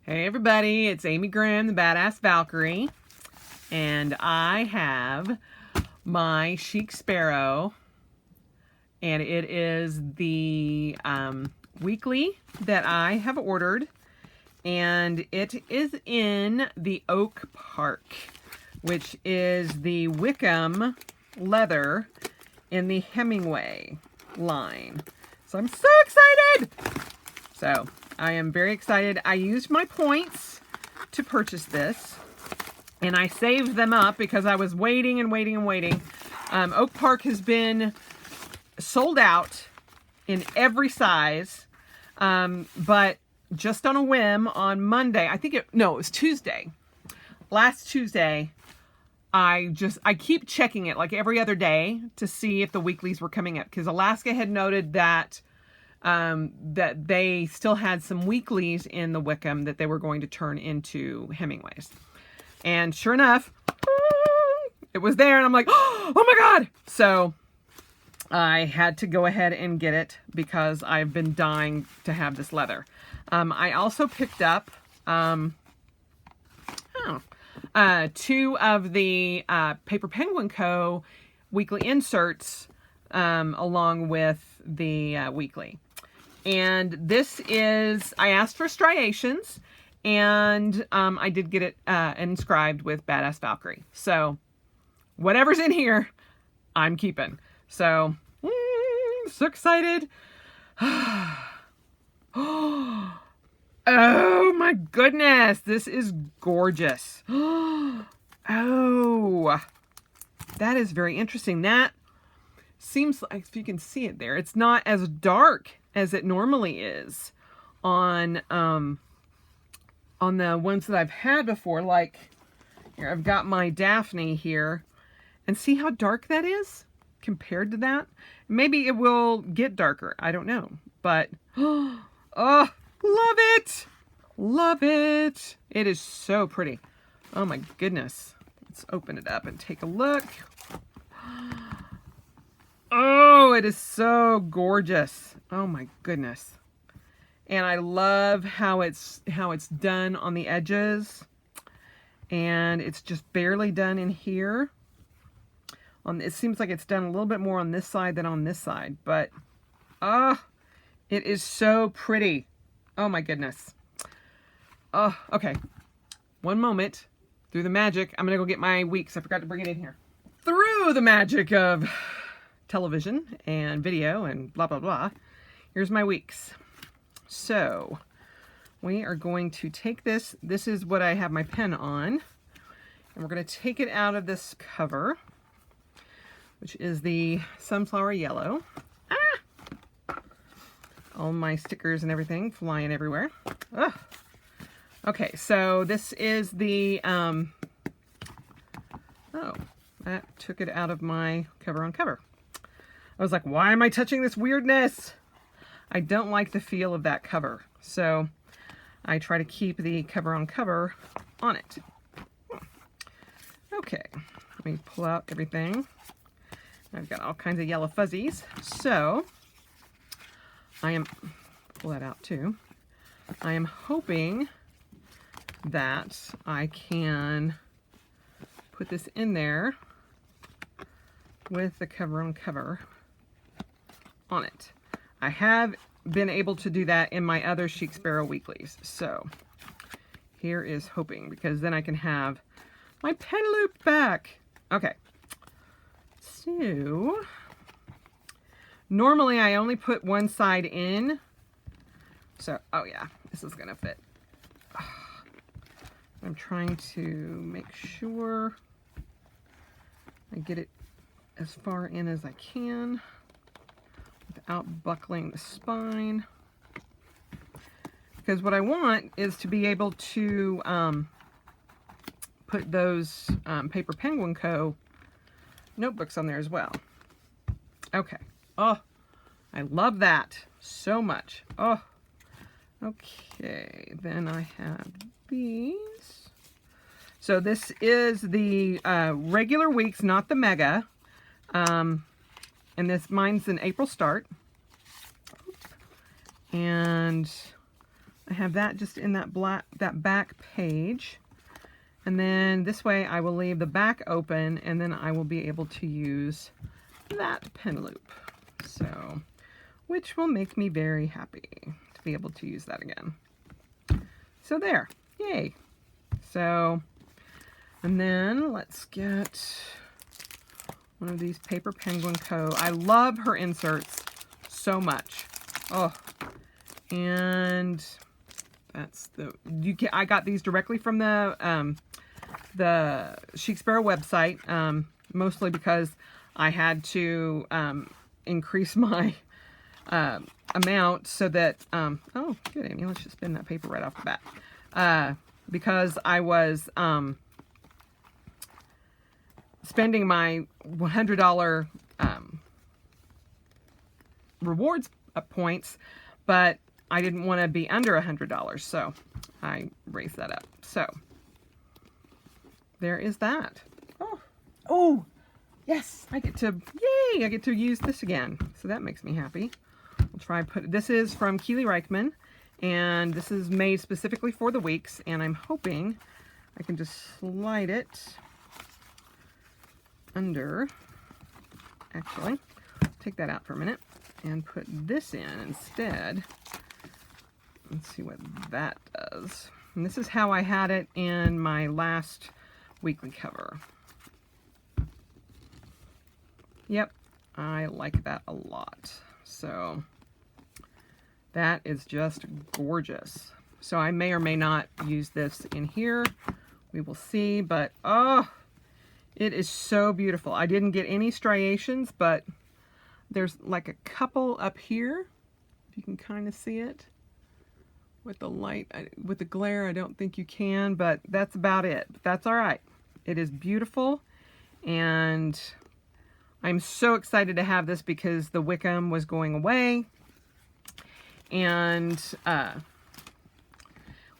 Hey everybody, it's Amy Graham, the Badass Valkyrie, and I have my Chic Sparrow, and it is the weekly that I have ordered, and it is in the Oak Park, which is the Wickham leather in the Hemingway line. So I'm so excited! So I am very excited. I used my points to purchase this, and I saved them up because I was waiting and waiting and waiting. Oak Park has been sold out in every size, but just on a whim on Monday, it was Tuesday. Last Tuesday, I keep checking it like every other day to see if the weeklies were coming up, because Alaska had noted that that they still had some weeklies in the Wickham that they were going to turn into Hemingways. And sure enough, it was there, and I'm like, oh my God! So I had to go ahead and get it because I've been dying to have this leather. I also picked up two of the Paper Penguin Co. weekly inserts along with the weekly. And this is, I asked for striations, and I did get it inscribed with Badass Valkyrie. So whatever's in here, I'm keeping. So, so excited. Oh my goodness, this is gorgeous. Oh, that is very interesting. That seems like, if you can see it there, it's not as dark as it normally is on the ones that I've had before. Like here, I've got my Daphne here, and see how dark that is compared to that. Maybe it will get darker, I don't know, but oh, love it, love it. It is so pretty. Oh my goodness. Let's open it up and take a look. Oh, it is so gorgeous. Oh my goodness. And I love how it's done on the edges. And it's just barely done in here. It seems like it's done a little bit more on this side than on this side, but it is so pretty. Oh my goodness. Oh, okay. One moment. Through the magic, I'm gonna go get my weeks. I forgot to bring it in here. Through the magic of television and video and blah blah blah, here's my weeks. So we are going to take this is what I have my pen on, and we're going to take it out of this cover, which is the sunflower yellow. All my stickers and everything flying everywhere. Ugh. Okay, so this is the oh, that took it out of my cover on cover. I was like, why am I touching this weirdness? I don't like the feel of that cover. So I try to keep the cover on cover on it. Okay, let me pull out everything. I've got all kinds of yellow fuzzies. So pull that out too. I am hoping that I can put this in there with the cover on cover on it. I have been able to do that in my other Chic Sparrow weeklies. So here is hoping, because then I can have my pen loop back. Okay. So normally I only put one side in. So, oh yeah, this is gonna fit. I'm trying to make sure I get it as far in as I can without buckling the spine, because what I want is to be able to put those Paper Penguin Co. notebooks on there as well. Okay. Oh, I love that so much. Oh, okay. Then I have these. So this is the regular weeks, not the mega. And mine's an April start. And I have that just in that back page. And then this way I will leave the back open, and then I will be able to use that pen loop. So, which will make me very happy to be able to use that again. So there, yay. So, and then let's get one of these Paper Penguin Co. I love her inserts so much. Oh, and that's I got these directly from the Chic Sparrow website, mostly because I had to increase my amount so that, oh, good, Amy, let's just spin that paper right off the bat. Because I was spending my $100 rewards points, but I didn't want to be under $100, so I raised that up. So there is that. Oh, yes, I get to, yay, I get to use this again. So that makes me happy. I'll try this is from Keely Reichman, and this is made specifically for the weeks, and I'm hoping I can just slide it under. Actually, take that out for a minute and put this in instead. Let's see what that does. And this is how I had it in my last weekly cover. Yep, I like that a lot. So that is just gorgeous. So I may or may not use this in here. We will see, but oh, it is so beautiful. I didn't get any striations, but there's like a couple up here, if you can kind of see it. With the light, with the glare, I don't think you can, but that's about it. But that's all right. It is beautiful, and I'm so excited to have this because the Wickham was going away. And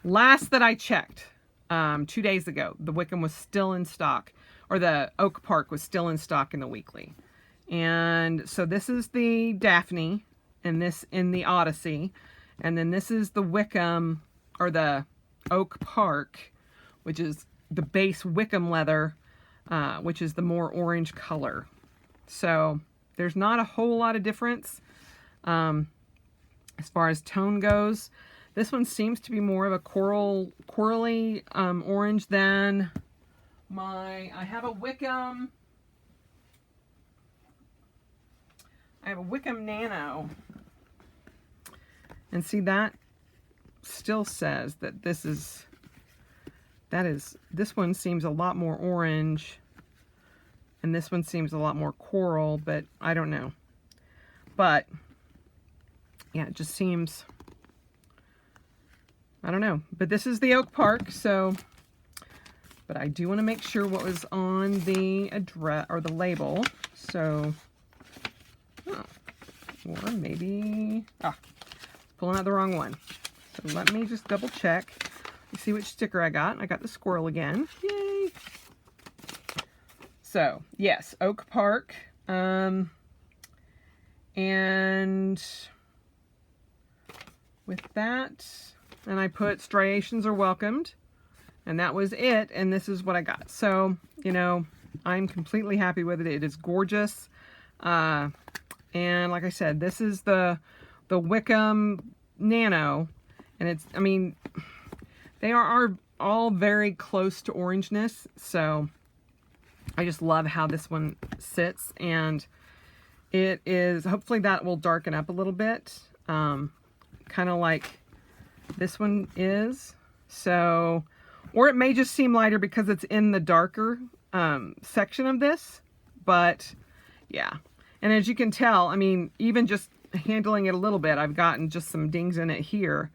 last that I checked, 2 days ago, the Wickham was still in stock, or the Oak Park was still in stock in the weekly. And so this is the Daphne, and this in the Odyssey. And then this is the Wickham, or the Oak Park, which is the base Wickham leather, which is the more orange color. So there's not a whole lot of difference as far as tone goes. This one seems to be more of a corally orange than I have a Wickham. I have a Wickham Nano. And see, that still says that this one seems a lot more orange, and this one seems a lot more coral, but I don't know. But yeah, it just seems, I don't know. But this is the Oak Park, so, but I do want to make sure what was on the address or the label. So, oh, or maybe, pulling out the wrong one. So let me just double check. You see which sticker I got. I got the squirrel again. Yay! So, yes, Oak Park. And with that, and I put striations are welcomed. And that was it. And this is what I got. So, you know, I'm completely happy with it. It is gorgeous. And like I said, this is the Wickham Nano, and it's, I mean, they are all very close to orangeness, so I just love how this one sits, and it is, hopefully that will darken up a little bit, kind of like this one is, so, or it may just seem lighter because it's in the darker section of this, but yeah. And as you can tell, I mean, even just handling it a little bit, I've gotten just some dings in it here.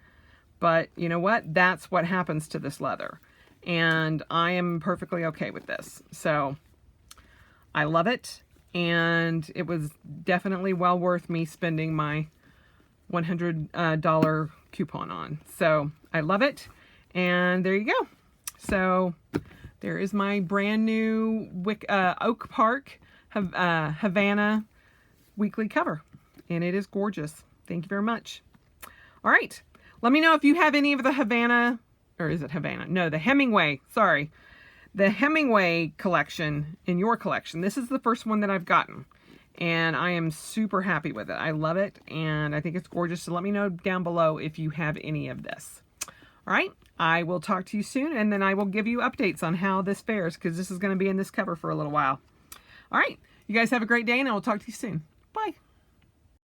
But you know what? That's what happens to this leather. And I am perfectly okay with this. So I love it. And it was definitely well worth me spending my $100 coupon on. So I love it. And there you go. So there is my brand new Oak Park Havana weekly cover, and it is gorgeous. Thank you very much. All right, Let me know if you have any of the Havana, or is it Havana? No, the Hemingway, sorry. The Hemingway collection in your collection. This is the first one that I've gotten. And I am super happy with it. I love it, and I think it's gorgeous. So let me know down below if you have any of this. All right, I will talk to you soon, and then I will give you updates on how this fares, because this is going to be in this cover for a little while. All right, you guys have a great day, and I will talk to you soon. Bye.